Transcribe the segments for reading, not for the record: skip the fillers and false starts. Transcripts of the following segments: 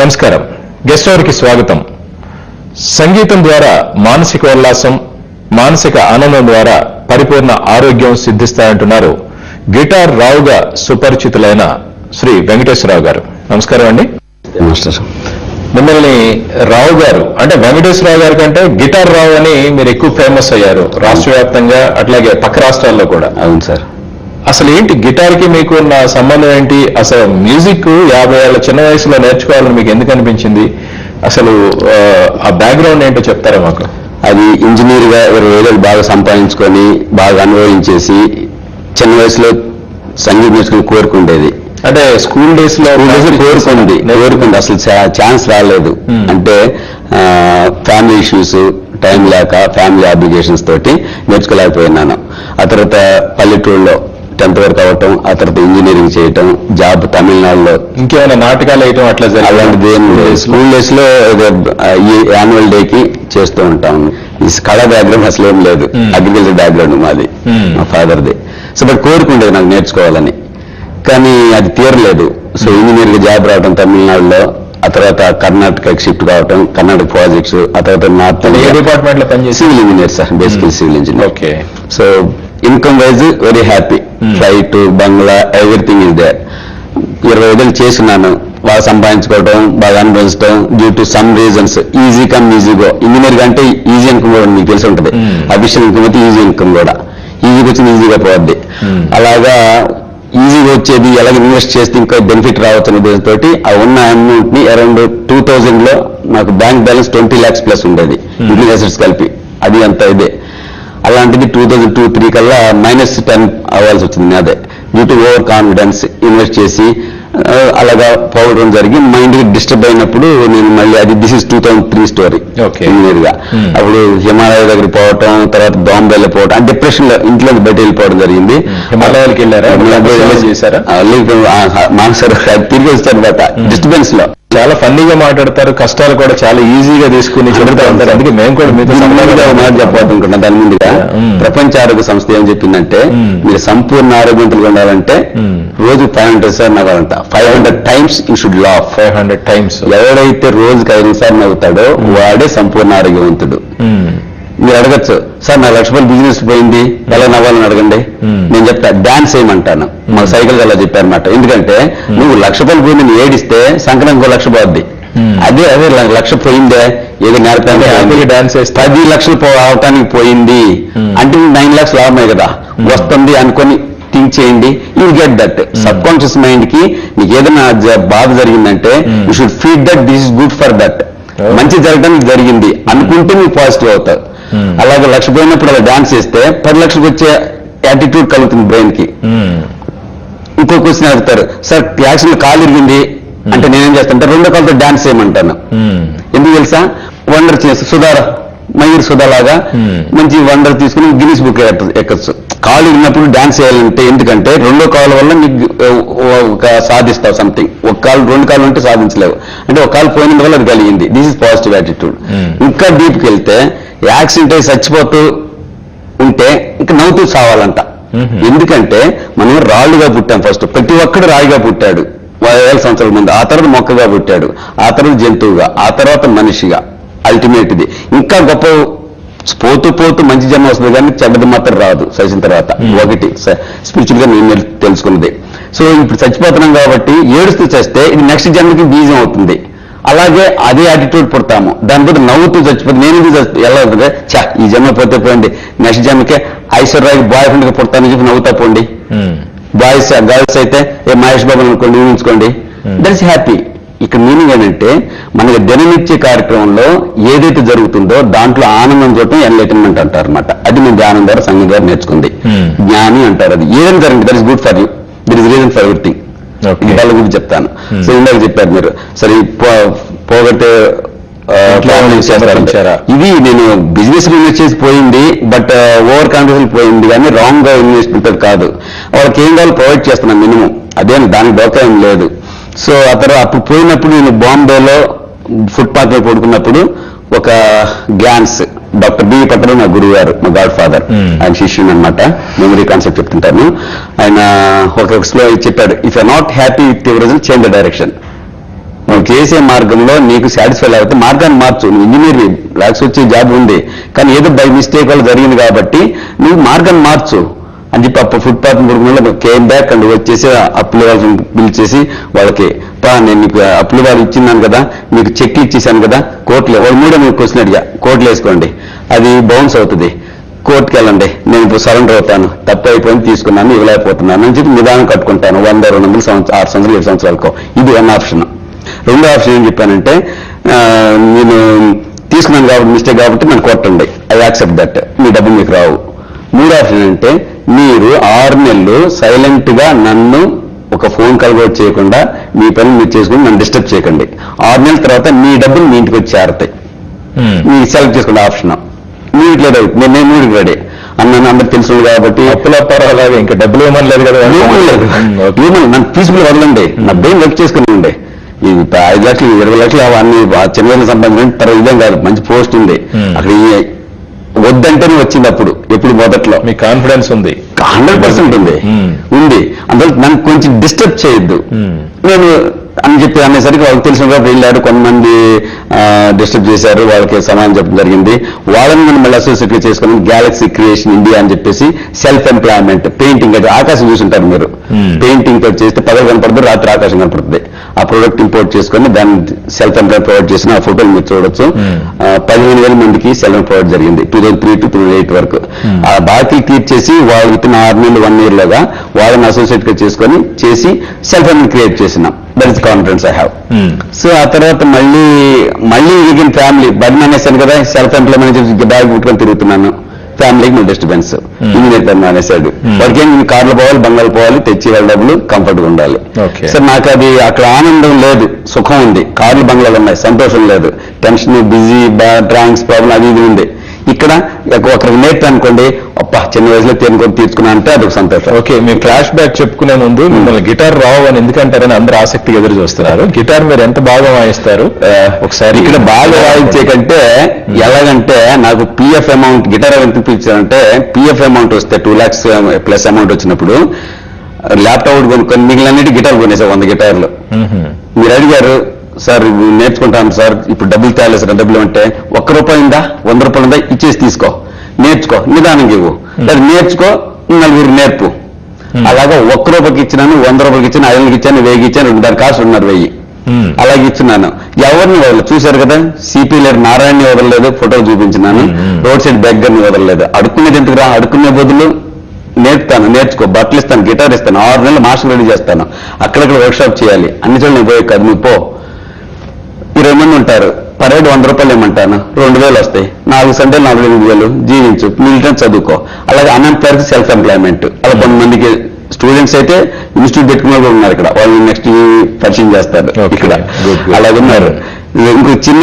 నమస్కారం. Guest hour కి స్వాగతం. సంగీతం ద్వారా మానసిక ఉల్లాసం, మానసిక ఆనందం ద్వారా పరిపూర్ణ ఆరోగ్యం సిద్ధిస్తాయంటున్నారు గిటార్ రావుగా సుపరిచితులైన శ్రీ వెంకటేశ్వరరావు గారు. నమస్కారం అండి. మిమ్మల్ని రావు గారు అంటే వెంకటేశ్వరరావు గారి కంటే గిటార్ రావు అని మీరు ఎక్కువ ఫేమస్ అయ్యారు రాష్ట్ర వ్యాప్తంగా, అట్లాగే పక్క రాష్ట్రాల్లో కూడా. అవును సార్. అసలు ఏంటి గిటార్ కి మీకు ఉన్న సంబంధం ఏంటి? అసలు మ్యూజిక్ 50 ఏళ్ల చిన్న వయసులో నేర్చుకోవాలని మీకు ఎందుకు అనిపించింది? అసలు ఆ బ్యాక్గ్రౌండ్ ఏంటో చెప్తారా మాకు? అది ఇంజనీర్ గా 20 ఏళ్ళు బాగా సంపాదించుకొని బాగా అనుభవించేసి చిన్న వయసులో సంగీతం నేర్చుకుని కోరుకుండేది. అంటే స్కూల్ డేస్ లో కోరుకుంది అసలు ఛాన్స్ రాలేదు. అంటే ఫ్యామిలీ ఇష్యూస్, టైం లేక, ఫ్యామిలీ అబ్లిగేషన్స్ తోటి నేర్చుకోలేకపోయినాను. ఆ తర్వాత పల్లెటూరులో 10th వరకు అవటం, ఆ తర్వాత ఇంజనీరింగ్ చేయటం, జాబ్ తమిళనాడులో. ఇంకేమైనా నాటకాలు వేయటం అట్లా అలాంటిది ఏం లేదు. స్కూల్ డేస్ లో ఈ యాన్యువల్ డే కి చేస్తూ ఉంటాం. ఈ కళా బ్యాక్గ్రౌండ్ అసలు ఏం లేదు, అగ్రికల్చర్ బ్యాక్గ్రౌండ్ మాది, మా ఫాదర్ది. సో బట్ కోరుకుండేది నాకు నేర్చుకోవాలని, కానీ అది తీరలేదు. సో ఇంజనీర్ గా జాబ్ రావడం తమిళనాడులో, ఆ తర్వాత కర్ణాటకకి షిఫ్ట్ కావటం, కర్ణాటక ప్రాజెక్ట్స్, ఆ తర్వాత నార్త్ డిపార్ట్మెంట్ లో పనిచేసి civil engineer sir, basically civil engineer. Okay. So income wise very happy. Flight, బంగ్లా, ఎవ్రీథింగ్ ఇస్ దేర్. 25 ఏళ్ళు చేస్తున్నాను, బాగా సంపాదించుకోవడం, బాగా అనుభవించడం. Due to some reasons easy come easy go. Engineer అంటే ఈజీ ఇన్కమ్ కూడా మీకు తెలిసి ఉంటుంది. అఫీషియల్ ఇన్కమ్ అయితే ఈజీ ఇన్కమ్ కూడా, ఈజీగా వచ్చింది ఈజీగా పోద్ది. అలాగా ఈజీగా వచ్చేది ఎలాగ ఇన్వెస్ట్ చేస్తే ఇంకా బెనిఫిట్ రావచ్చు అనే ఉద్దేశంతో ఆ ఉన్న అమౌంట్ ని అరౌండ్ 2000 లో నాకు బ్యాంక్ బ్యాలెన్స్ 20 lakhs ప్లస్ ఉండేది, ఇంక్లూడింగ్ అసెట్స్ కలిపి. అది అంత ఇదే. అలాంటిది 2002-03 కల్లా -10 అవ్వాల్సి వచ్చింది. అదే due to over confidence invest చేసి అలాగా పోవడం జరిగి మైండ్ డిస్టర్బ్ అయినప్పుడు నేను మళ్ళీ, అది దిస్ ఇస్ 2003 స్టోరీ. ఇంజనీర్ గా అప్పుడు హిమాలయ దగ్గర పోవటం, తర్వాత బాంబేలో పోవటం, అంటే డిప్రెషన్ లో ఇంట్లో బయట వెళ్ళిపోవడం జరిగింది. హిమాలయాలకు వెళ్ళారా? మానసర్ తిరిగి వచ్చారు తర్వాత డిస్టర్బెన్స్ లో. చాలా ఫన్నీగా మాట్లాడతారు, కష్టాలు కూడా చాలా ఈజీగా తీసుకుని చెబుతూ ఉంటారు. అందుకే మేము కూడా మీతో చెప్పాలనుకుంటున్నాం. దాని ముందుగా ప్రపంచ ఆరోగ్య సంస్థ ఏం చెప్పిందంటే, మీరు సంపూర్ణ ఆరోగ్యవంతులుగా ఉండాలంటే రోజు 500 సార్లు నవ్వాలంట. 500 times you should laugh. 500 times. ఎవడైతే రోజుకి 5 సార్లు నవ్వుతాడో వాడే సంపూర్ణ ఆరోగ్యవంతుడు. మీరు అడగచ్చు, సార్ నా ₹1,00,000 బిజినెస్ పోయింది, ఎలా నవ్వాలని అడగండి. నేను చెప్తా, డాన్స్ చేయమంటాను. మా సైకిల్ అలా చెప్పారన్నమాట. ఎందుకంటే నువ్వు ₹1,00,000 పోయింది నువ్వు ఏడిస్తే సంక్రాంతి ₹1,00,000 పోద్ది. అదే ₹1,00,000 పోయిందే ఏదో నేర్పడానికి డాన్స్ 10 లక్షలు అవటానికి పోయింది అంటే 9 lakhs లాభమే కదా వస్తుంది అనుకొని థింక్ చేయండి. You get that. Sub conscious mind కి నీకు ఏదైనా బాధ జరిగిందంటే you should feed that this is good for that. మంచి జరగడానికి జరిగింది అనుకుంటే నువ్వు పాజిటివ్ అవుతావు. అలాగే 1,00,000 పోయినప్పుడు అలా డాన్స్ చేస్తే 10 లక్షలకు వచ్చే యాటిట్యూడ్ కలుగుతుంది బ్రెయిన్ కి. ఇంకో క్వశ్చన్ అడుగుతారు, సార్ యాక్సిడెంట్ కాలు ఇరిగింది అంటే నేనేం చేస్తానంటే 2 కాళ్ళతో డాన్స్ చేయమంటాను. ఎందుకు తెలుసా? వండర్ చేస్తా, సుధార మయూర్ సుధాలాగా మంచి వండర్ తీసుకుని గిన్నీస్ బుక్ ఎక్కచ్చు. కాలు ఇరిగినప్పుడు డాన్స్ చేయాలంటే, ఎందుకంటే 2వ కాలు వల్ల నీకు సాధిస్తావు సంథింగ్. ఒక కాలు 2 కాళ్ళు ఉంటే సాధించలేవు. అంటే ఒక కాలు పోయినందువల్ల అది కలిగింది. This is positive attitude. ఇంకా డీప్కి వెళ్తే యాక్సిడెంట్ అయి చచ్చిపోతూ ఉంటే ఇంకా నవ్వుతూ సావాలంట. ఎందుకంటే మనం రాళ్ళుగా పుట్టాం. ఫస్ట్ ప్రతి ఒక్కడు రాయిగా పుట్టాడు 1000 సంవత్సరాల ముందు, ఆ తర్వాత మొక్కగా పుట్టాడు, ఆ తర్వాత జంతువుగా, ఆ తర్వాత మనిషిగా. అల్టిమేట్ ఇది. ఇంకా గొప్ప పోతూ పోతూ మంచి జన్మ వస్తుంది, కానీ చెడ్డది మాత్రం రాదు చచ్చిన తర్వాత. ఒకటి స్పిరిచువల్ గా నేను తెలుసుకున్నది. సో ఇప్పుడు చచ్చిపోతున్నాం కాబట్టి ఏడుస్తూ చేస్తే ఇది నెక్స్ట్ జన్మకి బీజం అవుతుంది. అలాగే అదే యాటిట్యూడ్ పుడతాము. దాని బట్టి నవ్వుతూ చచ్చిపోతే నేను ఎలా అవుతుంది, ఈ జన్మ పోతే పోయింది, నెక్స్ట్ జన్మకే ఐశ్వర్యాకి బాయ్ ఫ్రెండ్ గా పుడతానని చెప్పి నవ్వుతా పోండి. బాయ్స్ గర్ల్స్ అయితే మహేష్ బాబు అనుకోండి, ఊహించుకోండి. That is happy. ఇక్కడ మీనింగ్ ఏంటంటే మనకి దిననిత్య కార్యక్రమంలో ఏదైతే జరుగుతుందో దాంట్లో ఆనందం చూడటం ఎన్లైటన్మెంట్ అంటారు అనమాట. అది మేము ధ్యానం ద్వారా, సంగీతం ద్వారా నేర్చుకుంది. జ్ఞాని అంటారు. అది ఏదైనా జరుగుతుంది, that is good for you, that is reason for everything. వాళ్ళ గురించి చెప్తాను. సో ఇందాక చెప్పారు మీరు, సరే పోగొట్టే ఇది నేను బిజినెస్ ఇన్వెస్ట్ చేసి పోయింది, బట్ ఓవర్ కాన్ఫిడెన్స్ పోయింది, కానీ రాంగ్ గా ఇన్వెస్ట్మెంట్ కాదు. వాళ్ళకి ఏం కావాలో ప్రొవైడ్ చేస్తున్నాను మినిమం, అదే దానికి డోకా ఏం లేదు. సో ఆ తర్వాత అప్పుడు పోయినప్పుడు నేను బాంబేలో ఫుట్పాత్ లో పడుకున్నప్పుడు ఒక గ్యాన్స్ డాక్టర్ బి పట్టడం నా గురువు గారు, మా గాడ్ ఫాదర్, ఆయన శిష్యుని అనమాట. మెమరీ కాన్సెప్ట్ చెప్తుంటాను. ఆయన ఒక స్లో చెప్పాడు, if you not happy with your result change the direction. చేసే మార్గంలో నీకు సాటిస్ఫై లేకపోతే మార్గాన్ని మార్చు. నువ్వు ఇంజనీర్ లాక్స్ వచ్చే జాబ్ ఉంది, కానీ ఏదో బై మిస్టేక్ వల్ల జరిగింది కాబట్టి నువ్వు మార్గాన్ని మార్చు అని చెప్పి అప్పుడు ఫుట్పాత్ మురుగులో కేమ్ బ్యాక్ అండ్ వచ్చేసి అప్పులు వాళ్ళని పిలిచేసి వాళ్ళకి నేను నీకు అప్పులు వాళ్ళు ఇచ్చిన్నాను కదా, మీకు చెక్ ఇచ్చేసాను కదా, కోర్టులో వాళ్ళు 3 క్వశ్చన్ అడిగా, కోర్టులో వేసుకోండి, అది బౌన్స్ అవుతుంది, కోర్టుకి వెళ్ళండి, నేను ఇప్పుడు సరెండర్ అవుతాను, తప్పు అయిపోయింది తీసుకున్నాను, ఇవ్వలేకపోతున్నాను అని చెప్పి నిదానం కట్టుకుంటాను 100, 200 సంవత్సరాలు, 6 సంవత్సరాలు, 7 సంవత్సరాలకు. ఇది 1 ఆప్షన్. 2వ ఆప్షన్ ఏం చెప్పానంటే, నేను తీసుకున్నాను కాబట్టి మిస్టేక్ కాబట్టి నన్ను కొట్టండి, ఐ యాక్సెప్ట్ దట్, మీ డబ్బు మీకు రావు. 3వ ఆప్షన్ అంటే మీరు 6 నెలలు సైలెంట్ గా నన్ను ఒక ఫోన్ కాల్ కూడా చేయకుండా మీ పని మీరు చేసుకుని నన్ను డిస్టర్బ్ చేయకండి. 6 నెలల తర్వాత మీ డబ్బులు మీ ఇంటికి వచ్చి చేరతాయి. మీరు సెలెక్ట్ చేసుకునే ఆప్షన్ మీరు రెడీ అవుతుంది, నేను 3కి రెడీ అన్నాను. అందరు తెలుసు కాబట్టి అలాగే ఇంకా డబ్బులు ఏమని లేదు కదా, నన్ను పీస్ఫుల్ వదలండి, నా బ్రెయిన్ వర్క్ చేసుకుని ఉండే. ఈ 5 లక్షలు 20 లక్షలు అవన్నీ చిన్న సంబంధించిన తర్వాత ఇదేం కాదు, మంచి పోస్ట్ ఉంది అక్కడ, వద్దంటేనే వచ్చింది అప్పుడు. ఎప్పుడు మొదట్లో మీ కాన్ఫిడెన్స్ ఉంది, 100% ఉంది. అందువల్ల నన్ను కొంచెం డిస్టర్బ్ చేయొద్దు నేను అని చెప్పి అనేసరికి వాళ్ళకి తెలిసిన కాబట్టి వెళ్ళారు. కొంతమంది డిస్టర్బ్ చేశారు, వాళ్ళకి సమాధానం చెప్పడం జరిగింది. వాళ్ళని మనం మళ్ళీ అసోసియేట్ చేసుకున్నాం. గ్యాలక్సీ క్రియేషన్ ఇండియా అని చెప్పేసి సెల్ఫ్ ఎంప్లాయ్మెంట్, పెయింటింగ్, అది ఆకాశం చూసుంటారు మీరు, పెయింటింగ్ తో చేస్తే పగలు కనపడుతుంది, రాత్రి ఆకాశం కనపడుతుంది. ఆ ప్రొడక్ట్ ఇంపోర్ట్ చేసుకుని దాన్ని సెల్ఫ్ ఎంప్లాయ్మెంట్ ప్రొవైడ్ చేసిన ఆ ఫోటోలు మీరు చూడొచ్చు. 15,000 మందికి సెల్ఫ్ ప్రొవైడ్ జరిగింది 2003 to 2008 వరకు. ఆ బాకీ తీర్చేసి వాళ్ళు వితిన్ 6 నెలలు 1 year లోగా వాళ్ళని అసోసియేట్ గా చేసుకొని చేసి సెల్ఫ్ ఎంప్లాయ్మెంట్ క్రియేట్ చేసినాం. That is confidence I have. So ఆ తర్వాత మళ్ళీ విగిన్ ఫ్యామిలీ బడి అనేసాను కదా, సెల్ఫ్ ఎంప్లాయ్మెంట్ బ్యాగ్ పుట్టుకొని తిరుగుతున్నాను. ఫ్యామిలీకి మళ్ళీ డిస్టర్బెన్స్, ఇంజనీర్ పని అనేసాడు. వాడికి ఏం కార్లు పోవాలి, బంగాలు పోవాలి, తెచ్చి వాళ్ళ డబ్బులు కంఫర్ట్ గా ఉండాలి. సార్ నాకు అది అక్కడ ఆనందం లేదు, సుఖం ఉంది, కార్లు బంగ్లాలు ఉన్నాయి, సంతోషం లేదు, టెన్షన్, బిజీ, డ్రాయింగ్స్ ప్రాబ్లం అది ఇది ఉంది. ఇక్కడ ఒకరికి నేర్పు అనుకోండి, అప్ప చిన్న వయసులో తీర్చుకున్నా అంటే అదొక సంతోషం. ఓకే, మీరు ఫ్లాష్ బ్యాక్ చెప్పుకునే ముందు మిమ్మల్ని గిటార్ రావు అని ఎందుకంటారని అందరూ ఆసక్తిగా ఎదురు చూస్తున్నారు. గిటార్ మీరు ఎంత బాగా వాయిస్తారు ఒకసారి? ఇక్కడ బాగా వాయించే కంటే ఎలాగంటే నాకు పిఎఫ్ అమౌంట్, గిటార్ ఎంత పిలిచారంటే పిఎఫ్ అమౌంట్ వస్తే 2 lakhs ప్లస్ అమౌంట్ వచ్చినప్పుడు ల్యాప్టాప్ కొనుక్కొని మిగిలినన్నిటి గిటార్ కొనేసా 100 గిటార్లు. మీరు అడిగారు సార్ నేర్చుకుంటాను సార్, ఇప్పుడు డబ్బులు తేలేదు సార్, డబ్బులు అంటే ₹1 ఉందా, ₹100 ఉందా, ఇచ్చేసి తీసుకో, నేర్చుకో, నిదానంగా ఇవ్వు, లేదా నేర్చుకో, 4 నేర్పు. అలాగా ₹1 ఇచ్చినాను, ₹100 ఇచ్చాను, 5 ఇచ్చాను, 1000 ఇచ్చాను, దాని కాస్ట్ 2,500. అలాగే ఇచ్చున్నాను. ఎవరిని వదలలేదు, చూశారు కదా, సిపి లేరు, నారాయణని వదలలేదు, ఫోటోలు చూపించినాను, రోడ్ సైడ్ బెగ్గర్ని వదలలేదు. అడుక్కునేది ఎందుకు రా, అడుక్కునే బదులు నేర్పుతాను, నేర్చుకో, బట్టలు ఇస్తాను, గిటార్ ఇస్తాను, 6 నెలలు మాస్టర్ రెడీ చేస్తాను, అక్కడక్కడ వర్క్షాప్ చేయాలి, అన్ని చోట్ల నేను పోయే కాదు, నువ్వు పో. 20 మంది ఉంటారు, పరేడు ₹100 ఏమంటాను, 2,000 వస్తాయి, 4 సండేలు 4,800 జీవించు, మిగిలిన చదువుకో. అలాగే అన్ఎంప్లాయ్డ్ సెల్ఫ్ ఎంప్లాయ్మెంట్. అలా కొంతమందికి స్టూడెంట్స్ అయితే ఇన్స్టిట్యూట్ పెట్టుకునే కూడా ఉన్నారు, ఇక్కడ వాళ్ళు నెక్స్ట్ పరిచయం చేస్తారు ఇక్కడ, అలాగే ఉన్నారు. ఇంకో చిన్న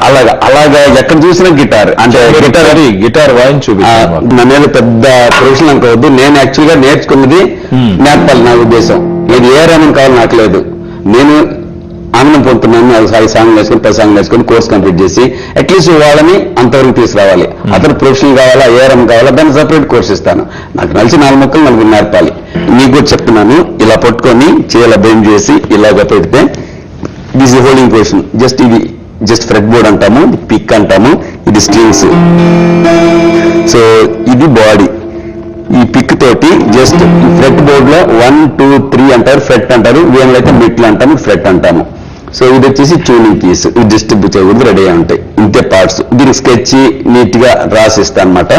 అలాగా ఎక్కడ చూసినా గిటార్ అంటే గిటార్ వాయించు నా మీద పెద్ద ప్రొఫెషన్ అనుకోవద్దు. నేను యాక్చువల్ గా నేర్చుకున్నది నేర్పాలి, నా ఉద్దేశం. ఇది ఏ రంగం కావాలి నాకు లేదు, నేను ఆనందం పొందుతున్నాను. 5 సాంగ్లు నేర్చుకుని 10 సాంగ్లు నేర్చుకుని కోర్స్ కంప్లీట్ చేసి అట్లీస్ట్ వాళ్ళని అంతవరకు తీసుకురావాలి. అతను ప్రొఫెషనల్ కావాలా, ఏ రంగం కావాలా, దాన్ని సపరేట్ కోర్స్ ఇస్తాను. నాకు నలిసి 4 ముక్కలు 4 నేర్పాలి. మీకు కూడా చెప్తున్నాను, ఇలా పట్టుకొని చేయాల బెండ్ చేసి ఇలాగ పెడితే దిస్ ఇస్ హోల్డింగ్ పొజిషన్. ఇది జస్ట్ ఫ్రెట్ బోర్డ్ అంటాము, పిక్ అంటాము, ఇది స్ట్రింగ్స్. సో ఇది బాడీ. ఈ పిక్ తోటి జస్ట్ ఫ్రెట్ బోర్డ్ లో 1, 2, 3 అంటారు, ఫ్రెట్ అంటారు, వీళ్ళలో అయితే మిట్లు అంటాము, ఫ్రెట్ అంటాము. సో ఇది వచ్చేసి ట్యూనింగ్ కీస్, ఇది డిస్ట్రిబ్యూట్ చేయకూడదు, రెడీ అయి ఉంటాయి. ఇంతే పార్ట్స్. దీనికి స్కెచ్ నీట్ గా రాసిస్తా అనమాట.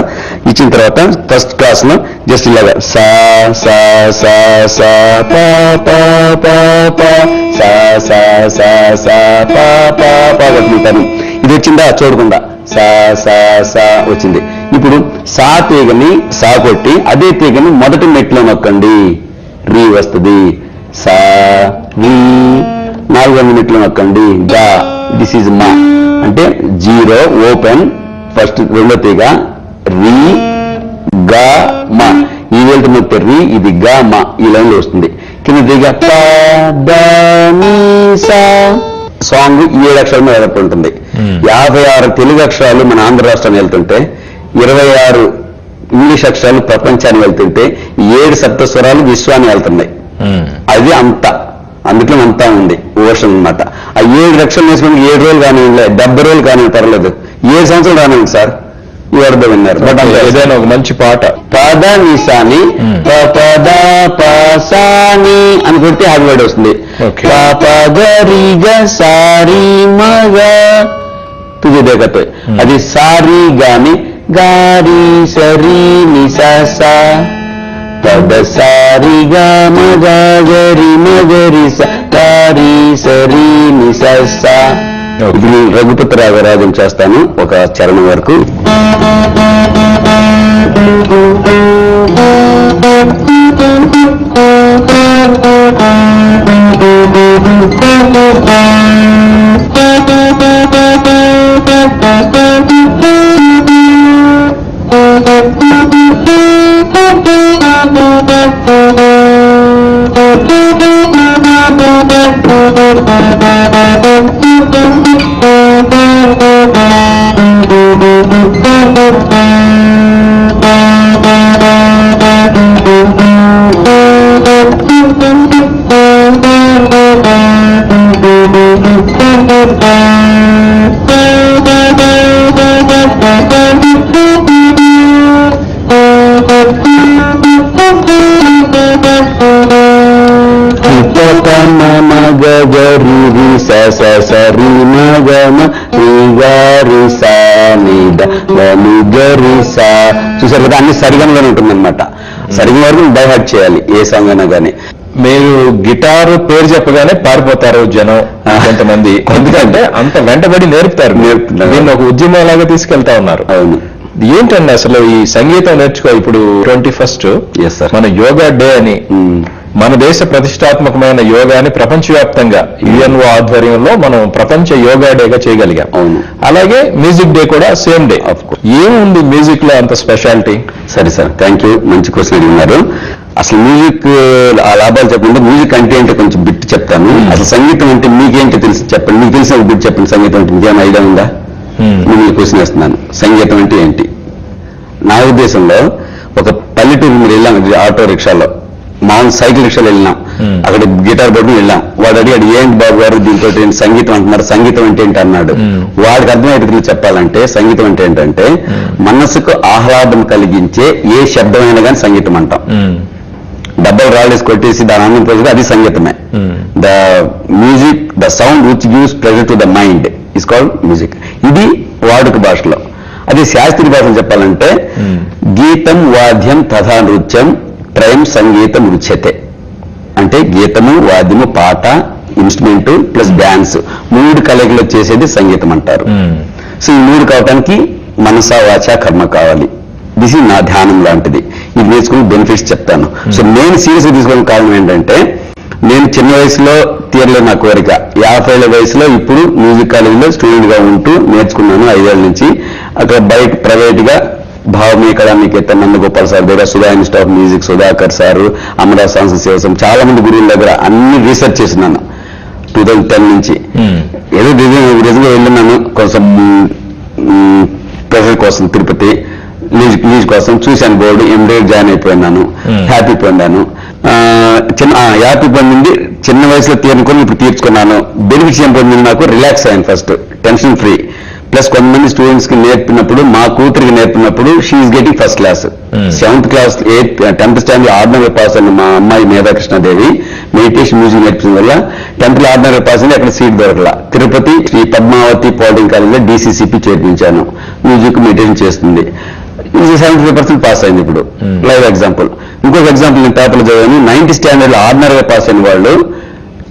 ఇచ్చిన తర్వాత ఫస్ట్ క్లాస్ లో జస్ట్ ఇలాగా సా సా సా సా పా పా పా పా సా సా సా సా పా పా పా కట్టుకుంటాను. ఇది వచ్చిందా చూడకుండా సా సా సా వచ్చింది. ఇప్పుడు సా తీగని సా కొట్టి అదే తీగని మొదటి మెట్లో నొక్కండి, రీ వస్తుంది. సా రీ 4వ మెట్లో నొక్కండి, గా, దిస్ ఈజ్ మా అంటే 0 ఓపెన్ ఫస్ట్, రెండో తీగ రీ గా మా, ఈ వెళ్తూ నొక్కితే రీ, ఇది గా మా, ఈ లైన్ లో వస్తుంది. కింద తీగ పా దా నీ సా. సాంగ్ 7 అక్షరాలు ఏదైతే ఉంటుంది. 56 తెలుగు అక్షరాలు మన ఆంధ్ర రాష్ట్రాన్ని వెళ్తుంటే 26 ఇంగ్లీష్ అక్షరాలు ప్రపంచాన్ని వెళ్తుంటే 7 సప్తస్వరాలు విశ్వాన్ని వెళ్తున్నాయి. అది అందుట్లో అంతా ఉంది ఓషన్ అన్నమాట. ఆ 7 లక్షలు వేసుకుని 7 రోజులు కానివ్వండి, 70 రోజులు కానివ్వండి, పర్లేదు, 7 సంవత్సరాలు రానివ్వండి సార్, ఎవరిదో విన్నారు. బట్ ఏదైనా ఒక మంచి పాట పద నిశాని పద పసాని అని కొడితే హ్యాపీ వర్డ్ వస్తుంది. పగరిగ సారీ మగ తుజే దేకతో అది సారీ గాని గారి సరి నిసా పద సారి గా మగరి మగరి సారీ సరి నిసా. ఇప్పుడు రఘుపతి రాగరాజం చేస్తాను ఒక చరణం వరకు. సరి మగమ గరి సానిద గరి సా. చూసారు కదా, అన్ని సరిగమలోనే ఉంటుందన్నమాట. సరిగమ వరకు డైవర్ట్ చేయాలి ఏ సాంగ్ అయినా కానీ. మీరు గిటారు పేరు చెప్పగానే పారిపోతారు జనం కొంతమంది, ఎందుకంటే అంత వెంటబడి నేర్పుతారు. దీన్ని ఒక ఉద్యమంలాగా తీసుకెళ్తా ఉన్నారు. అవును. ఏంటండి అసలు ఈ సంగీతం నేర్చుకో, ఇప్పుడు 21st మన యోగా డే అని మన దేశ ప్రతిష్టాత్మకమైన యోగాని ప్రపంచవ్యాప్తంగా యుఎన్ఓ ఆధ్వర్యంలో మనం ప్రపంచ యోగా డేగా చేయగలిగాం. అలాగే మ్యూజిక్ డే కూడా సేమ్ డే. ఏముంది మ్యూజిక్ లో అంత స్పెషాలిటీ? సరే సార్, థ్యాంక్ యూ, మంచి క్వశ్చన్ అడిగినారు. అసలు మ్యూజిక్ ఆ లాభాలు చెప్పండి. మ్యూజిక్ అంటే ఏంటో కొంచెం బిట్ చెప్తాను. అసలు సంగీతం అంటే మీకేంటో తెలిసి చెప్పండి, మీకు తెలిసిన బిట్ చెప్పండి. సంగీతం అంటే ఇంకేమైనా ఐడియా ఉందా? మిమ్మల్ని క్వశ్చన్ వేస్తున్నాను. సంగీతం అంటే ఏంటి? నా ఉద్దేశంలో ఒక పల్లెటూరు మీరు వెళ్ళాం ఆటో రిక్షాలో, మామూలు సైకిల్ రిక్షాలో వెళ్ళినాం, అక్కడ గిటార్ పట్టుకుని వెళ్ళాం. వాడు అడిగాడు, ఏంటి బాబు గారు దీంతో సంగీతం అంటున్నారు, సంగీతం అంటే ఏంటి అన్నాడు. వాడికి అర్థమయ్యేది చెప్పాలంటే సంగీతం అంటే ఏంటంటే మనసుకు ఆహ్లాదం కలిగించే ఏ శబ్దమైనా కానీ సంగీతం అంటాం. డబ్బలు రాళ్ళేసి కొట్టేసి దాని ఆనందం పోసి అది సంగీతమే. The music, the sound which gives pleasure to the mind is called music. ఇది వాడుక భాషలో. అదే శాస్త్రీయ భాషలో చెప్పాలంటే గీతం వాద్యం తథా నృత్యం త్రయం సంగీతం రుచ్యతే. అంటే గీతము, వాద్యము, పాట, ఇన్స్ట్రుమెంట్ ప్లస్ డాన్స్ 3 కలయికలు చేసేది సంగీతం అంటారు. సో ఈ 3 కావడానికి మనస వాచ కర్మ కావాలి. దిస్ ఈ నా ధ్యానం లాంటిది. ఇది నేర్చుకుని బెనిఫిట్స్ చెప్తాను. సో నేను సీరియస్గా తీసుకోవడం కారణం ఏంటంటే నేను చిన్న వయసులో తీరలేదు నా కోరిక. 50 ఏళ్ల వయసులో ఇప్పుడు మ్యూజిక్ కాలేజీలో స్టూడెంట్ గా ఉంటూ నేర్చుకున్నాను 5 ఏళ్ల నుంచి. అక్కడ బయట ప్రైవేట్ గా భావమీ కళానికేతన్, నందగోపాల్ సార్ దగ్గర, Sudha institute of music Sudhakar sir, Amara సాంస్కృతిక సేవసం, చాలా మంది గురువుల దగ్గర అన్ని రీసెర్చ్ చేసినాను 2010 నుంచి. ఏదో రిజర్వ్ వెళ్ళినాను కొంచెం ప్రెషర్ కోసం తిరుపతి లీజ్ కోసం, చూశాను బోర్డు, ఎంబీఏ జాయిన్ అయిపోయినాను, హ్యాపీ పొందాను. హ్యాపీ పొందింది చిన్న వయసులో తీరుకొని ఇప్పుడు తీర్చుకున్నాను. బెనిఫిట్స్ ఏం పొందింది, నాకు రిలాక్స్ అయ్యాను ఫస్ట్, టెన్షన్ ఫ్రీ. ప్లస్ కొంతమంది స్టూడెంట్స్ కి నేర్పినప్పుడు, మా కూతురికి నేర్పినప్పుడు she is getting first class. 7th class 10th standard ordinary pass అని మా అమ్మాయి మేధాకృష్ణాదేవి మెడిటేషన్ మ్యూజిక్ నేర్పించడం వల్ల 10th లో ఆర్డినరీ పాస్ అని అక్కడ సీట్ దొరకలా. తిరుపతి శ్రీ పద్మావతి పాలిటెక్నిక్ కాలేజీలో DCCP చేర్పించాను. మ్యూజిక్ మెడిటేషన్ చేస్తుంది. 75% పాస్ అయింది ఇప్పుడు. Live example. ఇంకొక ఎగ్జాంపుల్ నేను పేపర్లో చదివాను. 9th స్టాండర్డ్ లో ఆర్డినరీగా పాస్ అయిన వాళ్ళు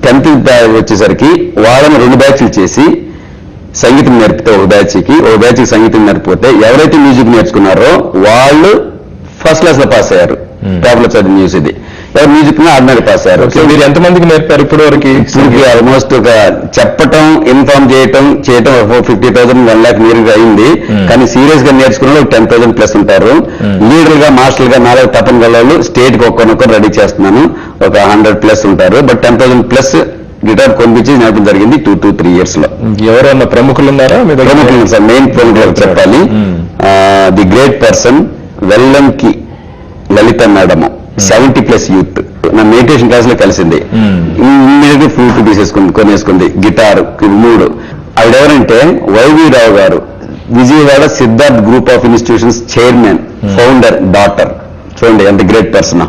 10th వచ్చేసరికి వాళ్ళని 2 బ్యాచ్లు చేసి సంగీతం నేర్పితే ఒక బ్యాచ్కి సంగీతం నేర్పితే ఎవరైతే మ్యూజిక్ నేర్చుకున్నారో వాళ్ళు ఫస్ట్ క్లాస్ లో పాస్ అయ్యారు. పేపర్లో చదివిన న్యూస్ ఇది. ఎవరు మ్యూజిక్ ఆర్డినరీ పాస్ అయ్యారు. మీరు ఎంతమందికి నేర్పారు ఇప్పుడు వరకు? ఆల్మోస్ట్ ఒక చెప్పటం, ఇన్ఫార్మ్ చేయటం 50,000 1 lakh నీరుగా అయింది. కానీ సీరియస్ గా నేర్చుకున్న వాళ్ళు 10,000 ప్లస్ ఉంటారు. లీడర్ గా, మాస్టర్ గా నాలుగు తపన గల స్టేట్ కి ఒక్కొక్కరు రెడీ చేస్తున్నాను. ఒక 100 ప్లస్ ఉంటారు. బట్ 10,000 ప్లస్ గిటార్ కొనిపించి నేర్పడం జరిగింది 2 to 3 years లో. ఎవరైనా ప్రముఖులు ఉన్నారా? ప్రముఖులు సార్, మెయిన్ ప్రముఖులు చెప్పాలి. The great person Vellanki Lalitha madam, 70+ youth. నా మెడిటేషన్ క్లాస్ లో కలిసింది. ఇమ్మీడియట్ ఫ్లూట్ కొనేసుకుంది, గిటార్ 3. ఆవిడెవరంటే YV Rao garu, Vijayawada Siddhartha group of institutions chairman, founder, daughter. చూడండి ఎంత గ్రేట్ పర్సన్.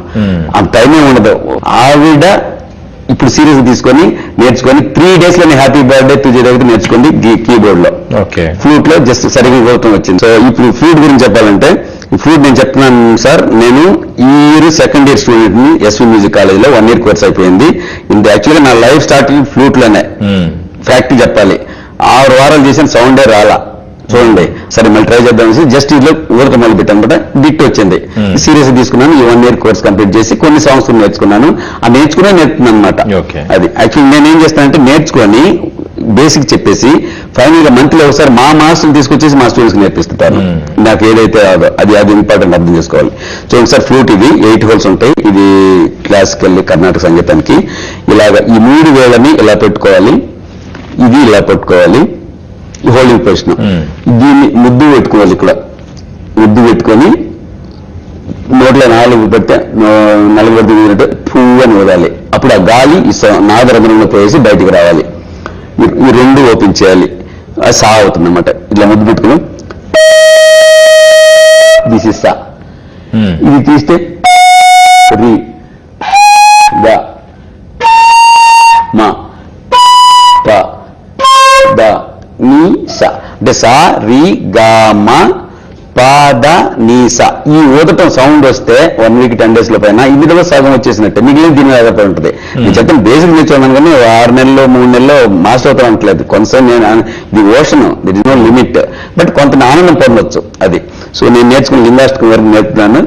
అంత టైమే ఉండదు. ఆవిడ ఇప్పుడు సీరియస్ తీసుకొని నేర్చుకొని 3 days లోనే హ్యాపీ బర్త్డే తుజే దగ్గర నేర్చుకుంది కీబోర్డ్ లో. ఫ్లూట్ లో జస్ట్ సరిగ్గా గౌరవం వచ్చింది. సో ఇప్పుడు ఫ్లూట్ గురించి చెప్పాలంటే, ఈ ఫ్లూట్ నేను చెప్తున్నాను సార్, నేను ఈ ఇయర్ 2nd year స్టూడెంట్ ని ఎస్వి మ్యూజిక్ కాలేజ్ లో 1 year కోర్స్ అయిపోయింది. ఇది యాక్చువల్గా నా లైఫ్ స్టార్టింగ్ ఫ్లూట్ లోనే. ఫ్యాక్ట్ చెప్పాలి, 6 వారాలు చేసిన సౌండే రాలా. చూడండి సరే మళ్ళీ ట్రై చేద్దాం జస్ట్ ఇంట్లో ఊరిక మొదలు పెట్టాను అనమాట. డిట్ వచ్చింది. సీరియస్ తీసుకున్నాను. ఈ 1 year కోర్స్ కంప్లీట్ చేసి కొన్ని సాంగ్స్ నేర్చుకున్నాను. ఆ నేర్చుతున్నాను అనమాట. అది యాక్చువల్లీ నేను ఏం చేస్తానంటే, నేర్చుకొని బేసిక్ చెప్పేసి ఫైనల్ గా మంత్లీ ఒకసారి మా మాస్టర్ తీసుకొచ్చేసి మా స్టూడెంట్స్ నేర్పిస్తుంటాను. నాకు ఏదైతే అది ఇంపార్టెంట్ అర్థం చేసుకోవాలి. చూడండి సార్, ఫ్లూట్ ఇది 8 holes ఉంటాయి. ఇది క్లాసికల్ కర్ణాటక సంగీతానికి. ఇలాగా ఈ 3 వేళ్ళని ఇలా పెట్టుకోవాలి, ఇది ఇలా పెట్టుకోవాలి, హోల్డింగ్ పొజిషన్. దీన్ని ముద్దు పెట్టుకోవాలి. ఇక్కడ ముద్దు పెట్టుకొని నోట్లో 4 పెడితే 4 దిగినట్టు పువ్వు అని వదాలి. అప్పుడు ఆ గాలి నాదరంధ్రంలో పోయేసి బయటికి రావాలి. ఈ 2 ఓపెన్ చేయాలి. అది సా అవుతుంది అనమాట. ఇట్లా ముద్దు పెట్టుకుని దిస్ ఇస్ సా. ఇది తీస్తే రి ద మా ప ద నీ స. అంటే సా రి గా మా పాద నీస. ఈ ఊదటం సౌండ్ వస్తే 1 week 10 days లో పైన ఇందులో సగం వచ్చేసినట్టే. మిగిలిన దీని ఆధారపడి ఉంటుంది. నేను చెప్తాను బేసిక్ నేర్చుకున్నాను కానీ 6 నెలల్లో 3 నెలల్లో మాస్టర్ అవుతా ఉండట్లేదు. కొంత ఇది ocean, that is no limit. But కొంత ఆనందం పొందొచ్చు అది. సో నేను నేర్చుకుని లింగాస్ట్ వరకు నేర్పుతున్నాను.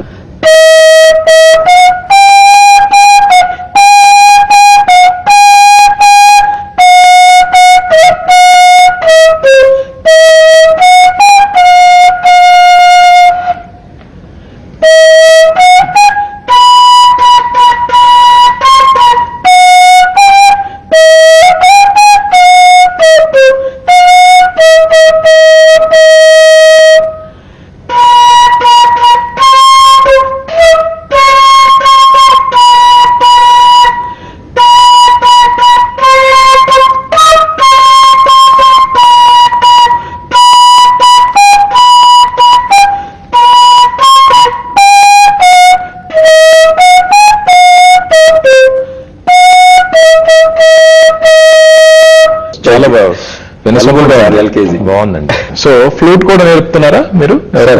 బాగుందండి. సో ఫ్లూట్ కూడా నేర్పుతున్నారా మీరు?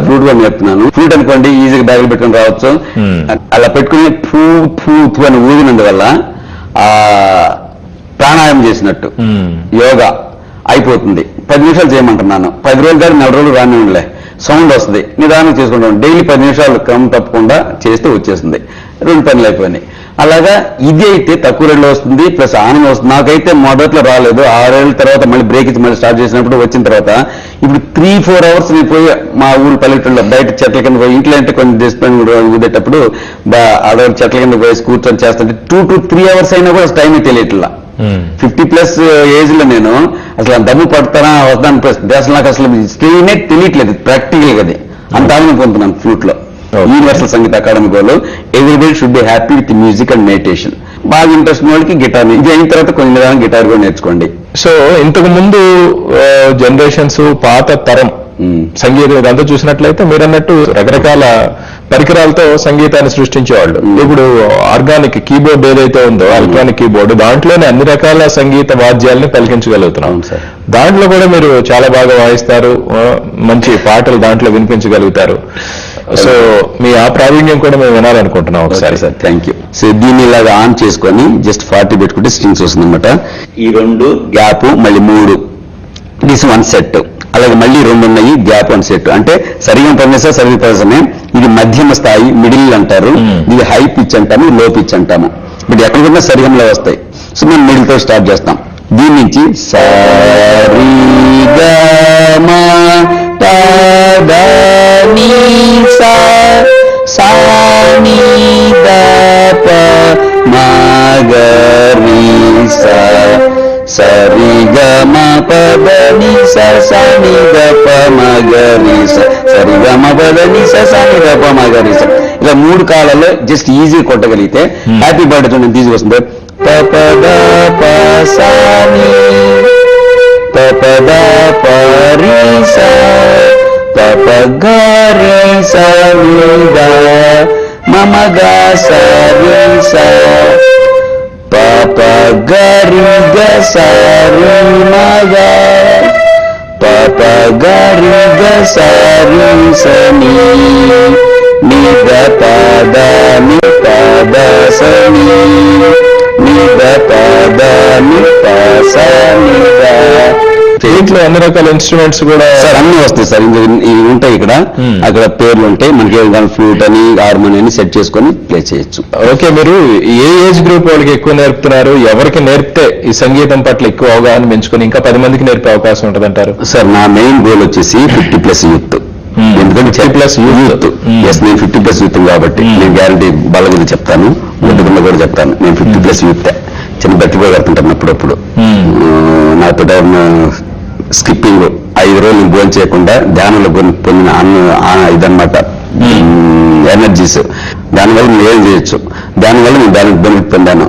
ఫ్లూట్ కూడా నేర్పుతున్నాను. ఫ్లూట్ అనుకోండి ఈజీగా బ్యాగులు పెట్టుకుని రావచ్చు. అలా పెట్టుకుని ఫూ ఫూ ఫూ అని ఊదినందువల్ల ప్రాణాయామం చేసినట్టు యోగా అయిపోతుంది. 10 నిమిషాలు చేయమంటున్నాను. 10 రోజులు కానీ 4 రోజులు రాని ఉండలే, సౌండ్ వస్తుంది. నిదానం చేసుకుంటాం. డైలీ 10 నిమిషాలు క్రమం తప్పకుండా చేస్తే వచ్చేస్తుంది. 2 పనులు అయిపోయినాయి. అలాగా ఇది అయితే తక్కువ రేట్లో వస్తుంది, ప్లస్ ఆనందం వస్తుంది. నాకైతే మొదట్లో రాలేదు. 6 ఏళ్ళ తర్వాత మళ్ళీ బ్రేక్ ఇచ్చి మళ్ళీ స్టార్ట్ చేసినప్పుడు వచ్చిన తర్వాత ఇప్పుడు 3-4 hours నేను పోయి మా ఊరు పల్లెటూరులో బయట చెట్ల కింద పోయి, ఇంట్లో అంటే కొన్ని డిసిప్లిన్ ఊదేటప్పుడు ఆడవాళ్ళు చెట్ల కింద పోయి కూర్చొని చేస్తుంటే 2 to 3 hours అయినా కూడా టైం తెలియట్లా. 50+ ఏజ్ లో నేను అసలు దమ్ము పడతానా వస్తాను అసలు నాకు అసలు స్క్రీనే తెలియట్లేదు. ప్రాక్టికల్ గా అంత ఆనందం పొందుతున్నాను ఫ్లూట్ లో. యూనివర్సల్ సంగీత అకాడమీ గోలు everybody should be happy with music and meditation. బాగా ఇంట్రెస్ట్ ఉన్న వాళ్ళకి గిటార్, ఇది అయిన తర్వాత కొన్ని విధానం గిటార్ కూడా నేర్చుకోండి. సో ఇంతకు ముందు జనరేషన్స్ పాత తరం సంగీతం ఇదంతా చూసినట్లయితే మీరు అన్నట్టు రకరకాల పరికరాలతో సంగీతాన్ని సృష్టించేవాళ్ళు. ఇప్పుడు ఆర్గానిక్ కీబోర్డ్ ఏదైతే ఉందో, ఎలక్ట్రానిక్ కీబోర్డ్, దాంట్లోనే అన్ని రకాల సంగీత వాద్యాలని పలికించగలుగుతున్నాం. దాంట్లో కూడా మీరు చాలా బాగా వాయిస్తారు, మంచి పాటలు దాంట్లో వినిపించగలుగుతారు. సో మీ ఆ ప్రావీణ్యం కూడా మేము వినాలనుకుంటున్నాం ఒకసారి. Sir thank you. సో దీన్ని ఇలాగా ఆన్ చేసుకొని జస్ట్ 40 పెట్టుకుంటే స్ట్రింగ్స్ వస్తుంది అనమాట. ఈ 2 గ్యాప్, మళ్ళీ 3 దిస్ 1 సెట్, అలాగే మళ్ళీ 2 ఉన్నాయి గ్యాప్ 1 సెట్. అంటే సరిగమ పనిచేస్తా సరిగ పదమే. ఇది మధ్యమ స్థాయి, మిడిల్ అంటారు. ఇది హై పిచ్ అంటాము, లో పిచ్ అంటాము. ఇప్పుడు ఎక్కడికన్నా సరిగమలో వస్తాయి. సో మనం మిడిల్ తో స్టార్ట్ చేస్తాం. దీని నుంచి సరి గ మ ప ద ని స సా ని ద ప మ గ రి స సరి గ మ ప ద ని స సా ని ద ప మ గ రి స సరి గ మ ప ద ని స సా ని ద ప మ గ రి స. ఇలా 3 కాలాల్లో జస్ట్ ఈజీ కొట్టగలిగితే హ్యాపీ బర్త్డే చూడండి ఈజీ వస్తుంది. పపద పసాని పపద పరిస పపగరే సరిద మమగా సరిస పపగరిగ సరిమగా పపగరిగ సరిసని నిద పద నిపద సని నిద పద నిపసనిద. దీంట్లో అన్ని రకాల ఇన్స్ట్రుమెంట్స్ కూడా సార్ అన్ని వస్తాయి సార్. ఇవి ఉంటాయి ఇక్కడ, అక్కడ పేర్లు ఉంటాయి. మనకి ఫ్లూట్ అని హార్మోని అని సెట్ చేసుకొని ప్లే చేయొచ్చు. ఓకే, మీరు ఏ ఏజ్ గ్రూప్ వాళ్ళకి ఎక్కువ నేర్పుతున్నారు? ఎవరికి నేర్పితే ఈ సంగీతం పట్ల ఎక్కువ అవగాహన పెంచుకొని ఇంకా 10 మందికి నేర్పే అవకాశం ఉంటుందంటారు? సార్ నా మెయిన్ గోల్ వచ్చేసి 50+ యూత్. ఎందుకంటే 50+ యూత్. ఎస్, నేను 50+ యూత్ కాబట్టి నేను గ్యారంటీ బలగది చెప్తాను, ఒడ్డుకున్న కూడా చెప్తాను. నేను 50+ యూత్. చిన్న బతిపోగలుగుతుంటాను అప్పుడప్పుడు. నాతో స్కిప్పింగ్ 5 రోజులు భోజనం చేయకుండా ధ్యానంలో పొందిన ఇదన్నమాట ఎనర్జీస్. దానివల్ల నేను ఏం చేయొచ్చు, దానివల్ల నేను దానికి బెనిఫిట్ పొందాను.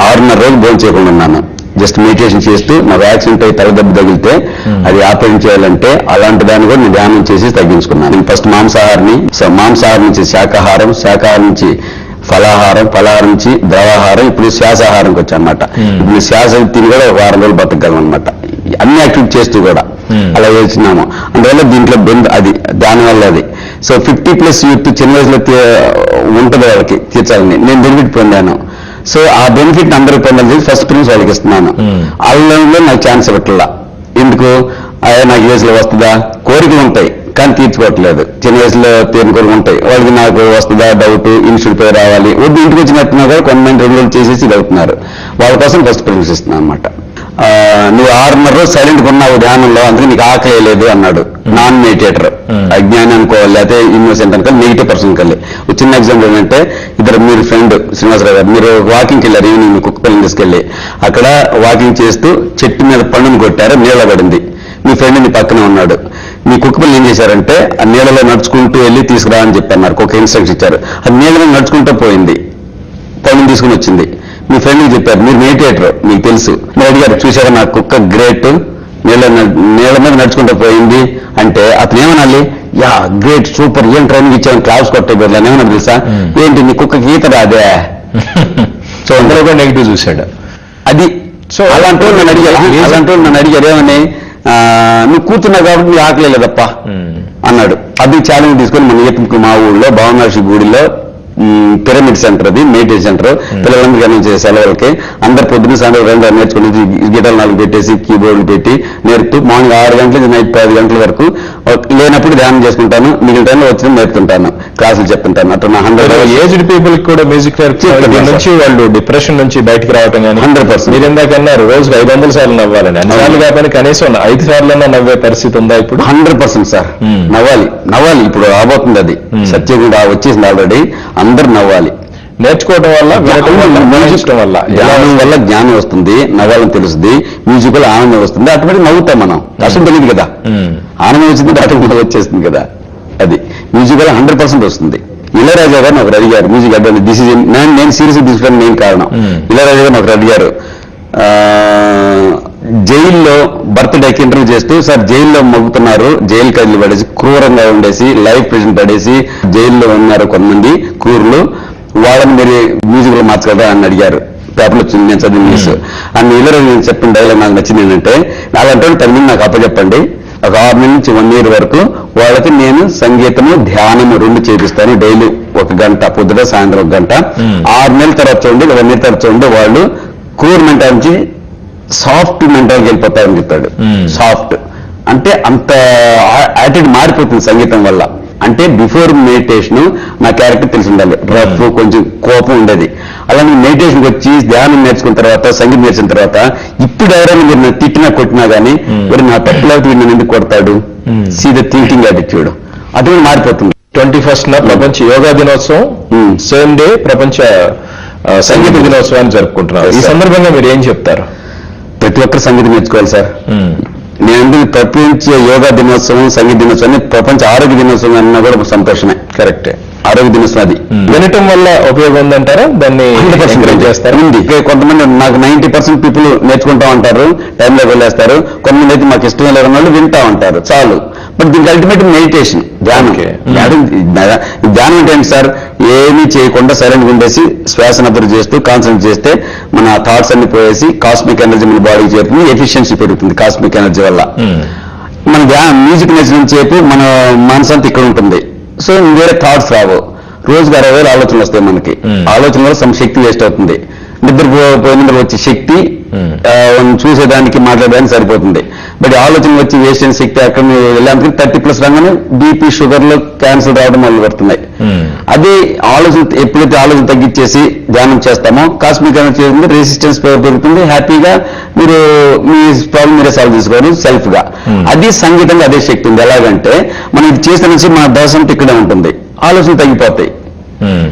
6.5 రోజులు భోజనం చేయకుండా ఉన్నాను. జస్ట్ మెడిటేషన్ చేస్తూ నాకు యాక్సిడెంట్ అయ్యి తలదెబ్బ తగిలితే అది ఆపరేషన్ చేయాలంటే అలాంటి దాన్ని కూడా నేను ధ్యానం చేసి తగ్గించుకున్నాను. నేను ఫస్ట్ మాంసాహారాన్ని, మాంసాహారం నుంచి శాకాహారం, శాకాహారం నుంచి ఫలాహారం, ఫలాహారం నుంచి ద్రవాహారం, ఇప్పుడు శ్వాసాహారంకి వచ్చా అనమాట. ఇప్పుడు శ్వాస తిని కూడా ఒక 6 రోజులు బతకగలం అనమాట, అన్ని యాక్టివిటీ చేస్తూ కూడా అలా చేస్తున్నాము. అందువల్ల దీంట్లో అది దానివల్ల అది. సో 50+ యూత్ చిన్న వయసులో ఉంటుంది వాళ్ళకి తీర్చాలని నేను బెనిఫిట్ పొందాను. సో ఆ బెనిఫిట్ అందరూ పొందాలని ఫస్ట్ ప్రిన్స్ వాళ్ళకి ఇస్తున్నాను. వాళ్ళలో నాకు ఛాన్స్ ఇవ్వట్లా. ఎందుకు? నాకు వయసులో వస్తుందా, కోరికలు ఉంటాయి కానీ తీర్చుకోవట్లేదు. చిన్న వయసులో తీరిన కోరికలు ఉంటాయి వాళ్ళకి, నాకు వస్తుందా డౌట్, ఇన్స్టిట్యూట్ పోయి రావాలి. వద్దు ఇంటికి వచ్చినట్టున్నా కూడా కొంతమంది 2 రోజులు చేసేసి అవుతున్నారు. వాళ్ళ కోసం ఫస్ట్ ప్రిన్స్ ఇస్తున్నాను అనమాట. నువ్వు 6.5 రోజులు సైలెంట్గా ఉన్నావు ధ్యానంలో, అందుకే నీకు ఆకలి లేదు అన్నాడు నాన్ మెడిటేటర్. అజ్ఞాని అనుకోవాలి, లేకపోతే ఇన్నోసెంట్ అనుకోవాలి, నెగిటివ్ పర్సన్ కల్లి. చిన్న ఎగ్జాంపుల్ ఏంటంటే, మీరు ఫ్రెండ్ శ్రీనివాసరావు గారు, మీరు వాకింగ్కి వెళ్ళారు ఈవినింగ్, కుక్క పిల్లని తీసుకెళ్ళి అక్కడ వాకింగ్ చేస్తూ చెట్టు మీద పండును కొట్టారు, నీళ్ళ పడింది. మీ ఫ్రెండ్ నీ పక్కన ఉన్నాడు. మీ కుక్క పిల్లలు ఏం చేశారంటే ఆ నీళ్ళలో నడుచుకుంటూ వెళ్ళి తీసుకురా అని చెప్పన్నారు, ఒక ఇన్స్ట్రక్షన్ ఇచ్చారు. అది నీళ్ళలో నడుచుకుంటూ పోయింది, పండుని తీసుకుని వచ్చింది. మీ ఫ్రెండ్కి చెప్పారు, మీరు మెడిటేటర్ మీకు తెలుసు. మీరు అడిగారు, చూసారా నా కుక్క గ్రేట్, నీళ్ళ మీద నడుచుకుంటూ పోయింది అంటే అతను ఏమనాలి? యా గ్రేట్, సూపర్, ఏం ట్రైనింగ్ ఇచ్చాను, క్లాస్ కొట్టే బదులు ఏమన్నా తెలుసా? ఏంటి నీ కుక్కకి ఈత రాదే? సో అందరూ కూడా నెగిటివ్ చూశాడు. అది సో అలాంటి వాళ్ళు నన్ను అడిగారు ఏమని, నువ్వు కూర్చున్నావు కాబట్టి నీ ఆకలే లేదప్ప అన్నాడు. అది ఛాలెంజ్ తీసుకొని మన ఏపీ మా ఊళ్ళో భావనాక్షి గుడిలో పిరమిడ్ సెంటర్, అది మెడిటేషన్ సెంటర్. పిల్లలందరికీ అందించే సెలవులకి అందరు పొద్దున్న సాయంత్రం 2 నేర్చుకుని గిటార్లు 4 పెట్టేసి కీబోర్డులు పెట్టి నేర్పుతూ మార్నింగ్ 6 గంటల నుంచి నైట్ 10 గంటల వరకు లేనప్పుడు ధ్యానం చేసుకుంటాను, మిగిలిన టైంలో వచ్చిన నేర్పుతుంటాను, క్లాసులు చెప్తుంటాను. అట్లా నా 100 ఏజ్డ్ పీపుల్ కూడా మ్యూజిక్ నుంచి వాళ్ళు డిప్రెషన్ నుంచి బయటకు రావటం కానీ 100%. మీరు ఇందాక అన్నారు రోజుకు 500 సార్లు నవ్వాలని, అన్ని సార్లు కాకపోతే కనీసం 5 సార్లన్నా నవ్వే పరిస్థితి ఉందా ఇప్పుడు? 100% సార్. నవ్వాలి ఇప్పుడు రాబోతుంది, అది సత్యం కూడా వచ్చేసింది ఆల్రెడీ. అందరు నవ్వాలి. నేర్చుకోవడం వల్ల, మ్యూజిక్ వల్ల, జ్ఞానం వల్ల జ్ఞానం వస్తుంది, నవ్వాలని తెలుస్తుంది, మ్యూజిక్ వల్ల ఆనందం వస్తుంది. అటువంటి నవ్వుతాం మనం, కష్టం తెలియదు కదా, ఆనందం వచ్చింది అటువంటి వచ్చేస్తుంది కదా. అది మ్యూజిక్ వల్ల 100% వస్తుంది. ఇళయరాజా గారు నాకు అడిగారు మ్యూజిక్ అడ్వాన్స్ డిసిజన్, నేను సీరియస్ తీసుకుని నేను కారణం. ఇళయరాజా గారు నాకు అడిగారు జైల్లో బర్త్డేకి ఇంటర్వ్యూ చేస్తూ, సార్ జైల్లో మగ్గుతున్నారు, జైలు కదిలి పడేసి క్రూరంగా ఉండేసి లైఫ్ ప్రెజెంట్ పడేసి జైల్లో ఉన్నారు కొంతమంది క్రూరులు, వాళ్ళని మీరు మ్యూజిక్ లో మార్చగలరా అని అడిగారు. పేపర్లో వచ్చింది, నేను చదివిన న్యూస్. అని ఇలా నేను చెప్పిన డైలాగ్ నాకు నచ్చింది ఏంటంటే, అలాంటి 10 మంది నాకు అప్పచెప్పండి, ఒక 6 నెలల నుంచి 1 year వరకు వాళ్ళకి నేను సంగీతము ధ్యానము 2 చేపిస్తాను డైలీ 1 గంట, పొద్దుట సాయంత్రం 1 గంట. 6 నెలల తర్వాత చూడండి, 1 year తర్వాత చూడండి, వాళ్ళు క్రూర్ మెంటాలిటీ నుంచి సాఫ్ట్ మెంటాలిటీ వెళ్ళిపోతారని చెప్పాడు. సాఫ్ట్ అంటే అంత యాటిట్యూడ్ మారిపోతుంది సంగీతం వల్ల. అంటే బిఫోర్ మెడిటేషన్ నా క్యారెక్టర్ తెలిసి ఉండాలి, రఫ్, కొంచెం కోపం ఉండేది. అలానే మెడిటేషన్కి వచ్చి ధ్యానం నేర్చుకున్న తర్వాత, సంగీతం నేర్చుకున్న తర్వాత, ఇప్పుడు ఎవరైనా మీరు నన్ను తిట్టినా కొట్టినా కానీ మరి నా తప్పులేకపోతే నన్ను ఎందుకు కొడతాడు, సీ ద థింకింగ్ యాటిట్యూడ్ అది మారిపోతుంది. 21st ప్రపంచ యోగా దినోత్సవం, సేమ్ డే ప్రపంచ సంగీత దినోత్సవాన్ని జరుపుకుంటున్నారు. ఈ సందర్భంగా మీరు ఏం చెప్తారు? ప్రతి ఒక్కరు సంగీతం నేర్చుకోవాలి సార్. నేను ప్రపంచ యోగా దినోత్సవం, సంగీత దినోత్సవాన్ని ప్రపంచ ఆరోగ్య దినోత్సవం అన్నా కూడా సంతోషమే. కరెక్టే. ఆరోగ్య దినోత్సవం అది. వినటం వల్ల ఉపయోగం ఉందంటారా? దాన్ని 100% చేస్తారు. ఉంది. కొంతమంది నాకు 90% పీపుల్ నేర్చుకుంటా ఉంటారు, టైంలో వెళ్ళేస్తారు. కొంతమంది అయితే మాకు ఇష్టం లేని వాళ్ళు వింటా ఉంటారు, చాలు. బట్ దీనికి అల్టిమేట్ మెడిటేషన్, ధ్యానం. ధ్యానం అంటే ఏంటి సార్? ఏమీ చేయకుండా సైలెంట్గా ఉండేసి శ్వాసను అబ్జర్వ్ చేస్తూ కాన్సన్ట్రేట్ చేస్తే మన థాట్స్ అన్ని పోయేసి కాస్మిక్ ఎనర్జీ మన బాడీకి చేరుతుంది, ఎఫిషియన్సీ పెరుగుతుంది కాస్మిక్ ఎనర్జీ వల్ల. మన ధ్యానం మ్యూజిక్ నేర్చిన సేపు మన మనసంతా ఇక్కడ ఉంటుంది, సో వేరే థాట్స్ రావు. రోజుకి 60,000 ఆలోచనలు వస్తాయి మనకి. ఆలోచన వల్ల సమ శక్తి వేస్ట్ అవుతుంది. నిద్రపోయిన వచ్చే శక్తి చూసేదానికి మాట్లాడడానికి సరిపోతుంది. బట్ ఆలోచన వచ్చి వేస్ట్ అయిన శక్తి అక్కడ వెళ్ళానికి 30+ రాగానే బీపీ, షుగర్లు, క్యాన్సర్ రావడం మొదలు పెడుతున్నాయి. అదే ఆలోచన ఎప్పుడైతే ఆలోచన తగ్గించేసి ధ్యానం చేస్తామో కాస్మిక్ ఎనర్జీ రెసిస్టెన్స్ పెరుగుతుంది. హ్యాపీగా మీరు మీ ప్రాబ్లం మీరే సాల్వ్ చేసుకోవాలి సెల్ఫ్ గా. అది సంగీతంగా అదే శక్తి ఉంది. ఎలాగంటే మనం ఇది చేసిన నుంచి మన దశ ఇక్కడే ఉంటుంది, ఆలోచనలు తగ్గిపోతాయి,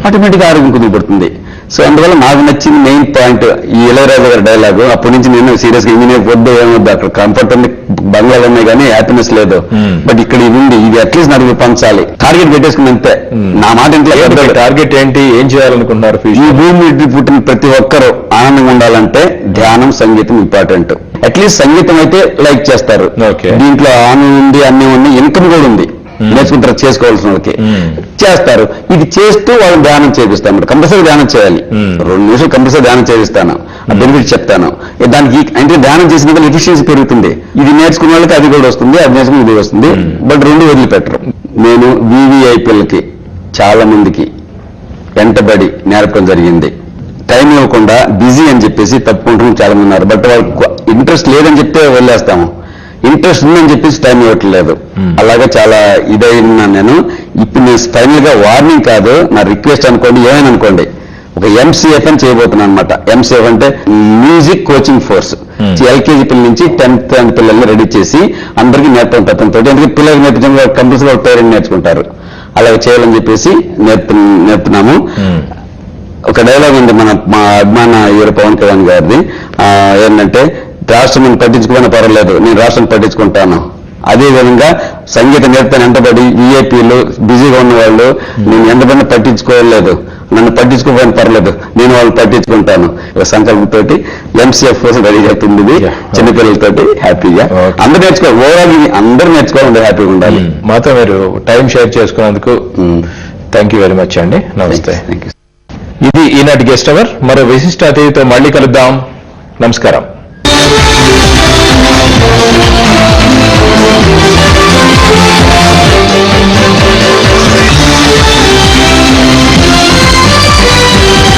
ఆటోమేటిక్గా ఆరోగ్యం కుదిరిపడుతుంది. సో అందువల్ల నాకు నచ్చింది మెయిన్ పాయింట్ ఈ ఇళయరాజా గారి డైలాగు. అప్పటి నుంచి నేను సీరియస్ గా ఇంజనీర్ వద్దు ఏమొద్దు, అక్కడ కంఫర్ట్ ఉంది, బంగ్లాలు ఉన్నాయి కానీ హ్యాపీనెస్ లేదు. బట్ ఇక్కడ ఇది ఉంది, ఇది అట్లీస్ట్ నాకు పంచాలి, టార్గెట్ పెట్టేసుకుని అంతే. నా మాట ఇంట్లో టార్గెట్ ఏంటి, ఏం చేయాలనుకుంటున్నారు? ఈ భూమి మీద పుట్టిన ప్రతి ఒక్కరూ ఆనందంగా ఉండాలంటే ధ్యానం, సంగీతం ఇంపార్టెంట్. అట్లీస్ట్ సంగీతం అయితే లైక్ చేస్తారు, దీంట్లో ఆనందం ఉంది, అన్నీ ఉన్నాయి, ఇన్కమ్ కూడా ఉంది, నేర్చుకుంటారు చేసుకోవాల్సిన వాళ్ళకి చేస్తారు. ఇది చేస్తూ వాళ్ళు ధ్యానం చేపిస్తాను, కంపల్సరీ ధ్యానం చేయాలి. 2 నిమిషాలు కంపల్సరీ ధ్యానం చేపిస్తాను, ఆ బెనిఫిట్ చెప్తాను. దానికి అంటే ధ్యానం చేసిన వల్ల ఎఫిషియన్సీ పెరుగుతుంది. ఇది నేర్చుకున్న వాళ్ళకి అది కూడా వస్తుంది, అది నేర్చుకుని ఇది వస్తుంది. బట్ 2 వదిలిపెట్టరు. నేను VVIPలకి చాలా మందికి వెంటబడి నేర్పడం జరిగింది. టైం ఇవ్వకుండా బిజీ అని చెప్పేసి తప్పుకుంటున్న చాలా మంది ఉన్నారు. బట్ వాళ్ళకి ఇంట్రెస్ట్ లేదని చెప్తే వదిలేస్తాము, ఇంట్రెస్ట్ ఉందని చెప్పేసి టైం ఇవ్వట్లేదు. అలాగే చాలా ఇదైనా నేను ఇప్పుడు నేను ఫైనల్ గా వార్నింగ్ కాదు, నా రిక్వెస్ట్ అనుకోండి, ఏమైనా అనుకోండి, ఒక MCF అని చేయబోతున్నాను అనమాట. MCF అంటే మ్యూజిక్ కోచింగ్ ఫోర్స్. LKG పిల్లల నుంచి 10th పిల్లల్ని రెడీ చేసి అందరికీ నేర్పడం తప్పనితో. ఎందుకంటే పిల్లలకి నేర్పించడం కంపల్సరీ పేరెంట్ నేర్చుకుంటారు, అలాగే చేయాలని చెప్పేసి నేర్పుతున్నాము. ఒక డైలాగ్ ఉంది మా అభిమాన హీరో పవన్ కళ్యాణ్ గారిది, ఏంటంటే రాష్ట్రం పట్టించుకోవడం పర్వాలేదు, నేను రాష్ట్రం పట్టించుకుంటాను. అదేవిధంగా సంగీతం నేర్పుతాను ఎంతబడి VIPలు బిజీగా ఉన్న వాళ్ళు నేను ఎంతమంది పట్టించుకోలేదు, నన్ను పట్టించుకోవడానికి పర్లేదు, నేను వాళ్ళు పట్టించుకుంటాను. సంకల్పంతో MCF కోసం రెడీ చెప్తుంది ఇది. చిన్నపిల్లలతోటి హ్యాపీగా అందరూ నేర్చుకోవాలి, ఓవరాల్ అందరూ నేర్చుకోవాలి, హ్యాపీగా ఉండాలి. మాతో మీరు టైం షేర్ చేసుకున్నందుకు థ్యాంక్ యూ వెరీ మచ్ అండి. నమస్తే. ఇది ఈనాటి గెస్ట్ అవర్. మరో విశిష్ట అతిథితో మళ్ళీ కలుద్దాం. నమస్కారం.